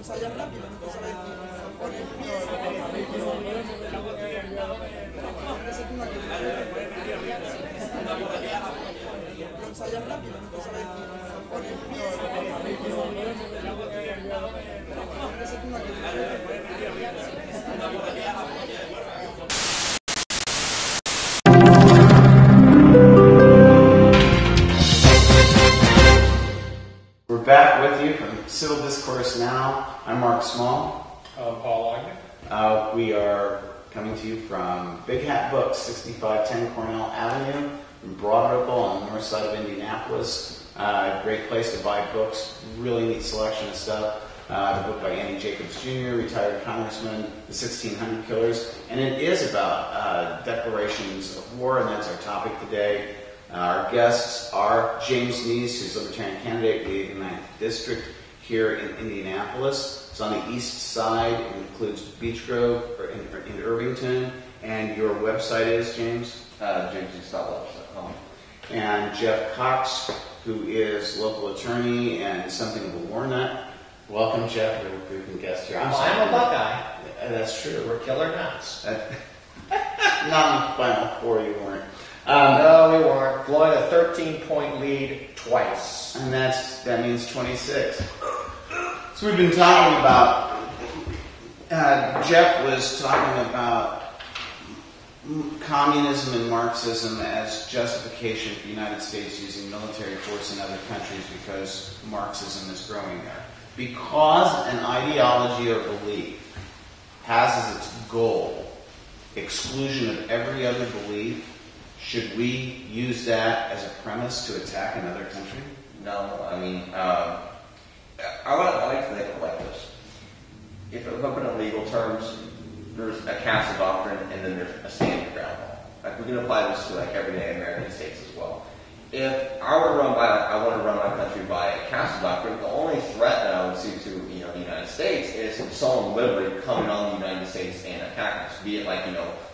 ensayas rápido, no te sabes poner el pie. Lo ensayas rápido, no te sabes poner el pie. We're back with you from Civil Discourse Now. I'm Mark Small. I'm Paul Wagner. We are coming to you from Big Hat Books, 6510 Cornell Avenue in Broad Ripple on the north side of Indianapolis. Great place to buy books, really neat selection of stuff. The book by Andy Jacobs Jr., retired congressman, The 1600 Killers. And it is about declarations of war, and that's our topic today. Our guests are James Neese, who's Libertarian candidate for the 89th District here in Indianapolis. It's on the east side. It includes Beech Grove in Irvington. And your website is, James? JamesNeese.com. And Jeff Cox, who is local attorney and something of a war nut. Welcome, Jeff. You're a frequent guest here. I'm a Buckeye. That's true. We're killer nuts. Not in the Final Four, you weren't. No, we weren't. Blowing a 13-point lead twice. And that means 26. So we've been talking about, Jeff was talking about communism and Marxism as justification for the United States using military force in other countries because Marxism is growing there. Because an ideology or belief has as its goal exclusion of every other belief, should we use that as a premise to attack another country? No, I mean, I like to think of it like this. If we look at legal terms, there's a castle doctrine and then there's a standing ground law. Like we can apply this to like everyday American states as well. If I want to run my country by a castle doctrine, the only threat that I would see to the United States is someone literally coming on the United States and attacking us. Be it like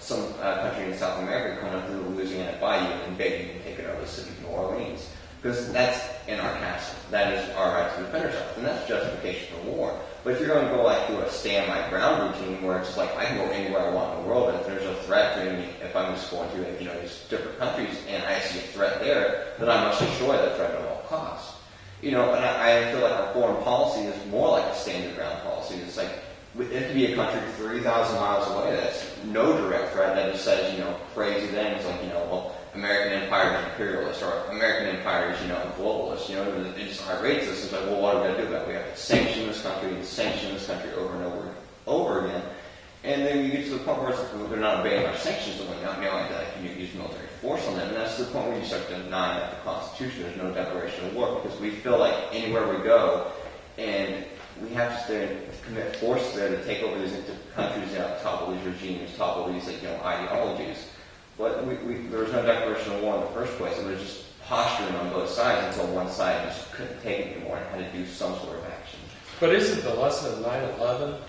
some country in South America coming up through the Louisiana Bayou and invading and taking over the city of New Orleans, because that's in our castle. That is our right to defend ourselves, and that's justification for war. But if you're going to go like through a stand my ground routine where it's just like I can go anywhere I want in the world, and if there's a threat to me, if I'm just going through these different countries and I see a threat there, then I must destroy that threat at all costs. And I feel like our foreign policy is more like a standard ground policy. It's like it could be a country 3,000 miles away that's no direct threat that just says crazy things like American empire is imperialist or American empire is globalist. It just irrates us. It's like, well, what are we going to do about it? We have to sanction this country over and over again. And then you get to the point where it's like, well, they're not obeying our sanctions and whatnot. You use military force on them, and that's the point where you start denying that the Constitution, there's no declaration of war, because we feel like anywhere we go, and we have to commit force there to take over these countries, topple these regimes, topple these ideologies. But there was no declaration of war in the first place. It was just posturing on both sides until one side just couldn't take it anymore and had to do some sort of action. But isn't the lesson of 9/11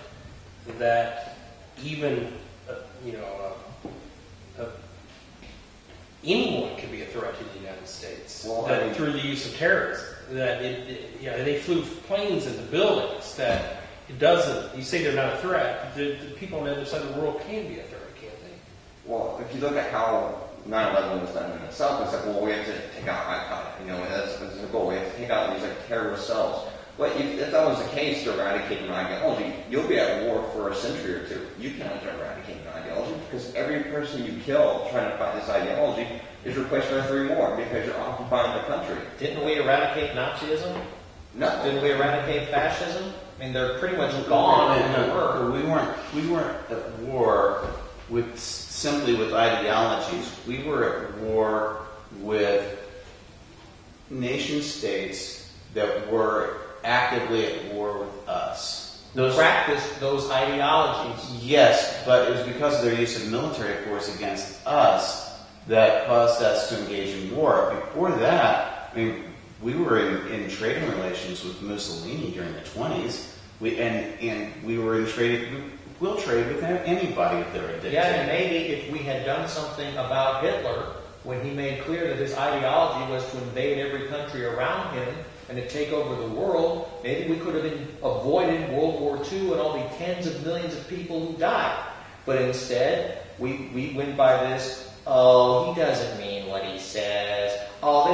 that even anyone can be a threat to the United States through the use of terrorism? That they flew planes into buildings. That it doesn't. You say they're not a threat. The people on the other side of the world can be a threat, can't they? Well, if you look at how 9/11 was done in itself, it's like, well, we have to take out Al-Qaeda. That's the goal. We have to take out these terrorist cells. But if that was the case to eradicate an ideology, you'll be at war for a century or two. You cannot eradicate an ideology because every person you kill trying to fight this ideology is replaced by 3 more because you're occupying the country. Didn't we eradicate Nazism? No. Didn't we eradicate fascism? I mean, they're pretty much gone. We weren't at war simply with ideologies. We were at war with nation states that were actively at war with us. Practiced those ideologies. Yes, but it was because of their use of military force against us that caused us to engage in war. Before that, we were in trading relations with Mussolini during the 20s. We were in trading. We'll trade with anybody if they're a dictator. Yeah, and maybe if we had done something about Hitler when he made clear that his ideology was to invade every country around him, and to take over the world, maybe we could have avoided World War II and all the tens of millions of people who died. But instead, we went by this, oh, he doesn't mean what he says. Oh,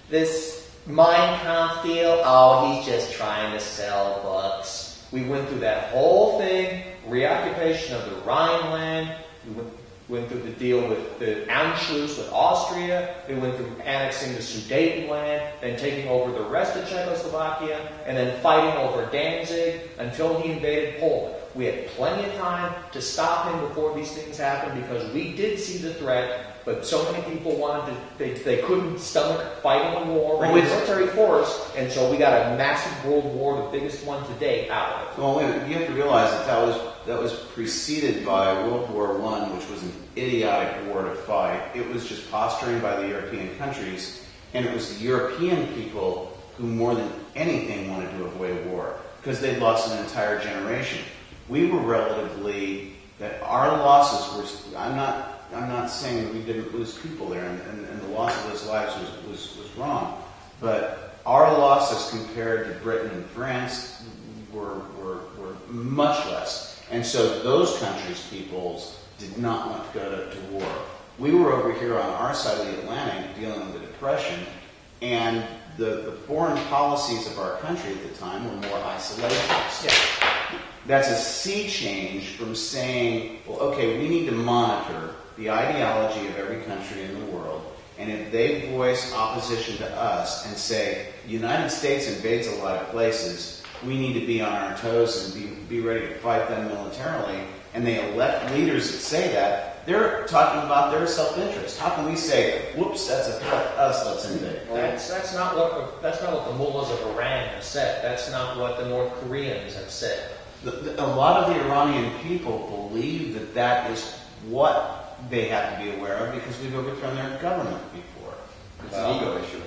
this Mein Kampf deal, oh, he's just trying to sell books. We went through that whole thing, reoccupation of the Rhineland. We went through the deal with the Anschluss with Austria. We went through annexing the Sudetenland, then taking over the rest of Czechoslovakia, and then fighting over Danzig until he invaded Poland. We had plenty of time to stop him before these things happened because we did see the threat, but so many people wanted to, they couldn't stomach fighting a war with military force, and so we got a massive world war, the biggest one to date, out of it. Well, you have to realize that was preceded by World War I, which was an idiotic war to fight. It was just posturing by the European countries, and it was the European people who more than anything wanted to avoid war because they'd lost an entire generation. We were that our losses were, I'm not saying we didn't lose people there, and the loss of those lives was wrong, but our losses compared to Britain and France were much less. And so those countries' peoples did not want to go to war. We were over here on our side of the Atlantic dealing with the Depression, and the foreign policies of our country at the time were more isolationist. Yeah. That's a sea change from saying, well, okay, we need to monitor the ideology of every country in the world, and if they voice opposition to us and say, the United States invades a lot of places, we need to be on our toes and be ready to fight them militarily, and they elect leaders that say that, they're talking about their self-interest. How can we say, whoops, that's a threat to us, let's invade? That's not what the mullahs of Iran have said. That's not what the North Koreans have said. A lot of the Iranian people believe that is what they have to be aware of because we've overthrown their government before. It's an ego issue.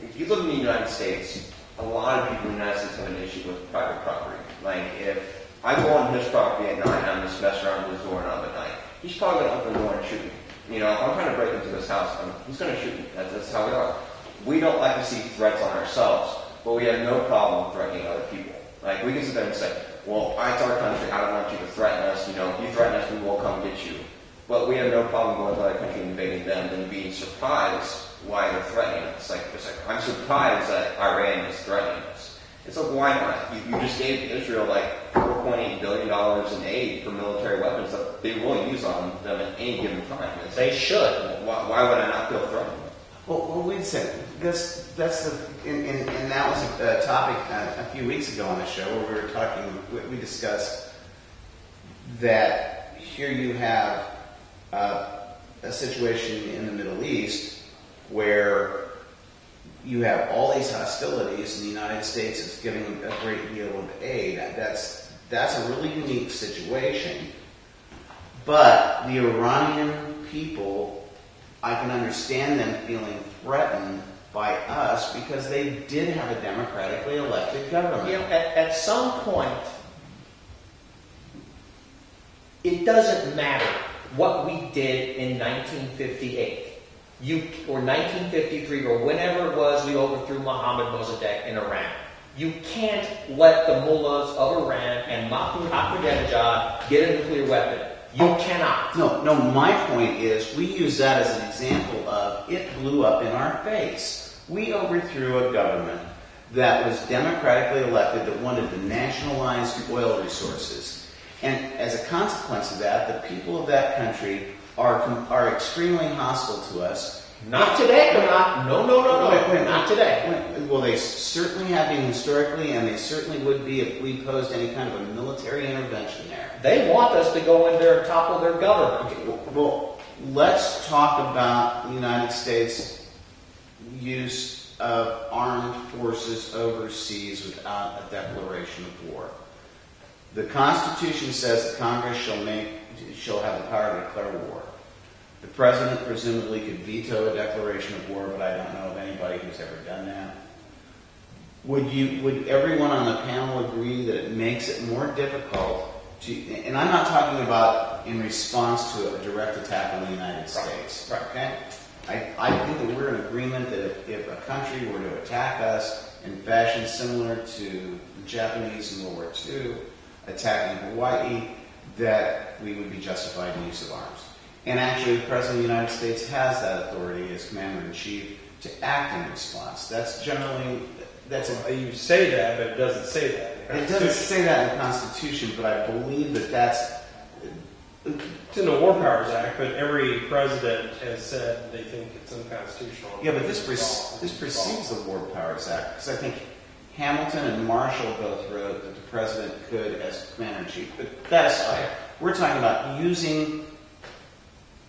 If you look in the United States, a lot of people in the United States have an issue with private property. Like, if I go on his property at night and I'm just messing around with his doorknob at night, he's probably going to open the door and shoot me. You know, if I'm trying to break into his house, he's going to shoot me. That's how we are. We don't like to see threats on ourselves, but we have no problem threatening other people. Like, we can sit there and say, well, it's our country, I don't want you to threaten us, you know, if you threaten us, we will come get you. But we have no problem going to other country and invading them and being surprised why they're threatening us. It's like, I'm surprised that Iran is threatening us. It's like, why not? You just gave Israel like $4.8 billion in aid for military weapons that they will use on them at any given time. They should. Why would I not feel threatened? Well, wait a second. And that was a topic a few weeks ago on the show where we discussed that here you have a situation in the Middle East where you have all these hostilities and the United States is giving a great deal of aid. That's a really unique situation. But the Iranian people, I can understand them feeling threatened by us because they did have a democratically elected government. You know, at some point, it doesn't matter what we did in 1958. Or 1953, or whenever it was we overthrew Mohammad Mossadegh in Iran. You can't let the mullahs of Iran and Mahmoud Ahmadinejad get a nuclear weapon. You cannot. No, my point is we use that as an example of it blew up in our face. We overthrew a government that was democratically elected that wanted to nationalize oil resources. And as a consequence of that, the people of that country are extremely hostile to us. Not today, they're not. No, Wait, not today. Well, they certainly have been historically, and they certainly would be if we posed any kind of a military intervention there. They want us to go in there and topple their government. Okay, well, let's talk about the United States' use of armed forces overseas without a declaration of war. The Constitution says that Congress shall have the power to declare war. The President presumably could veto a declaration of war, but I don't know of anybody who's ever done that. Would everyone on the panel agree that it makes it more difficult to, and I'm not talking about in response to a direct attack on the United States, right? Okay? I think that we're in agreement that if a country were to attack us in fashion similar to the Japanese in World War II, attacking Hawaii, that we would be justified in use of arms. And actually, the President of the United States has that authority as Commander-in-Chief to act in response. That's generally, You say that, but it doesn't say that. It doesn't say that in the Constitution, but I believe that that's... It's in the War Powers Act, but every president has said they think it's unconstitutional. Yeah, but this precedes the War Powers Act, because I think Hamilton and Marshall both wrote that the president could as Commander-in-Chief. But that aside, we're talking about using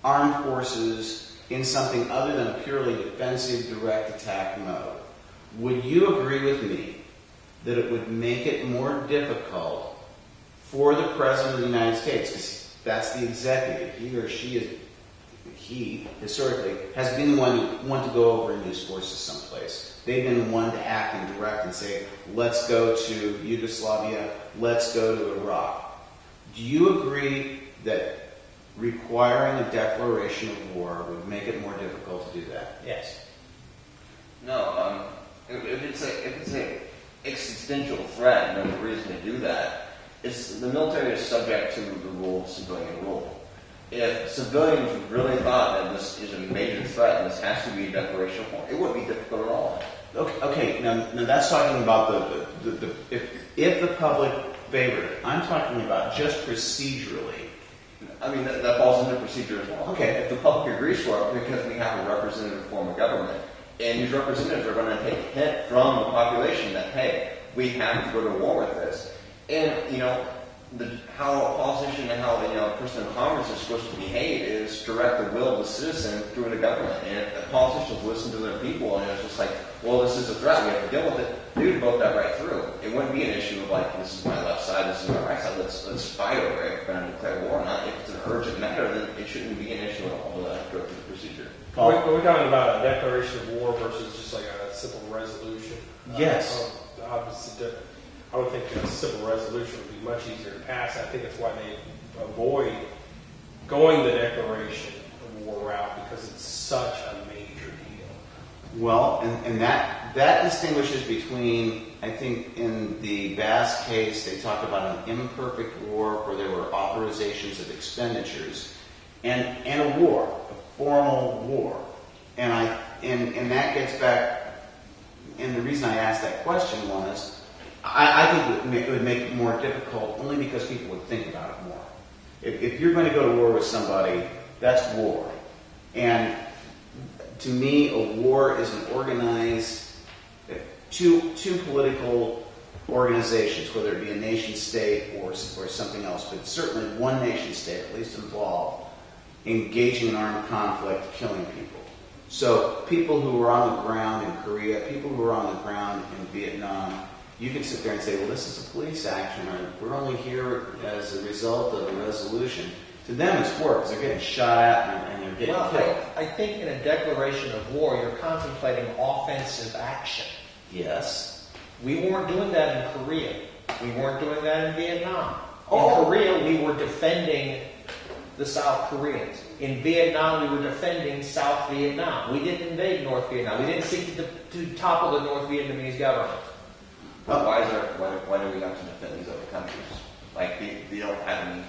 armed forces in something other than a purely defensive direct attack mode. Would you agree with me that it would make it more difficult for the President of the United States, because that's the executive, he or she historically has been the one to go over and use forces someplace. They've been the one to act and direct and say, let's go to Yugoslavia, let's go to Iraq. Do you agree that requiring a declaration of war would make it more difficult to do that? Yes. No, if it's a existential threat, and there's a reason to do that, the military is subject to the rule of civilian rule. If civilians really thought that this is a major threat and this has to be a declaration of war, it wouldn't be difficult at all. Okay. Now that's talking about if the public favored it. I'm talking about just procedurally. I mean, that falls into procedure as well. Okay. If the public agrees for it, because we have a representative form of government, and these representatives are going to take a hint from the population that, hey, we have to go to war with this. And, how a politician and how a person in Congress is supposed to behave is direct the will of the citizen through the government. And if politicians listen to their people and it's just like, well, this is a threat, we have to deal with it, they would vote that right through. It wouldn't be an issue of like, this is my left side, this is my right side, let's fight over it if we're going to declare war or not. If it's an urgent matter, then it shouldn't be an issue at all to go through the procedure. Are we talking about a declaration of war versus just like a simple resolution? Yes. Obviously different. I would think a civil resolution would be much easier to pass. I think that's why they avoid going the declaration of war route, because it's such a major deal. Well, and that distinguishes between, I think in the Bass case, they talked about an imperfect war where there were authorizations of expenditures, and a war, a formal war. And that gets back, and the reason I asked that question was, I think it would make it more difficult only because people would think about it more. If you're going to go to war with somebody, that's war. And to me, a war is an organized, two political organizations, whether it be a nation state or something else, but certainly one nation state, at least involved, engaging in armed conflict, killing people. So people who were on the ground in Korea, people who were on the ground in Vietnam, you can sit there and say, well, this is a police action, or we're only here as a result of a resolution. To them, it's war, because they're getting shot at and they're getting killed. I think in a declaration of war, you're contemplating offensive action. Yes. We weren't doing that in Korea. We weren't doing that in Vietnam. In Korea, we were defending the South Koreans. In Vietnam, we were defending South Vietnam. We didn't invade North Vietnam. We didn't seek to topple the North Vietnamese government. But why do we have to defend these other countries? Like, they don't have any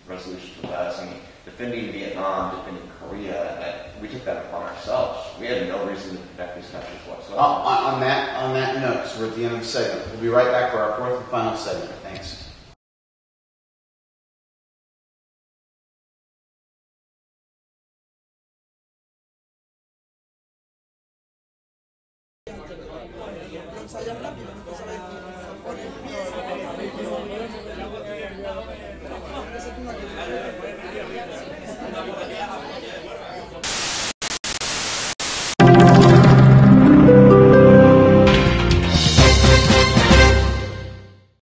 resolutions with us. I mean, defending Vietnam, defending Korea, we took that upon ourselves. We had no reason to protect these countries whatsoever. On that note, because we're at the end of the segment, we'll be right back for our fourth and final segment. Thanks. Ensayar rápido, no pasa nada.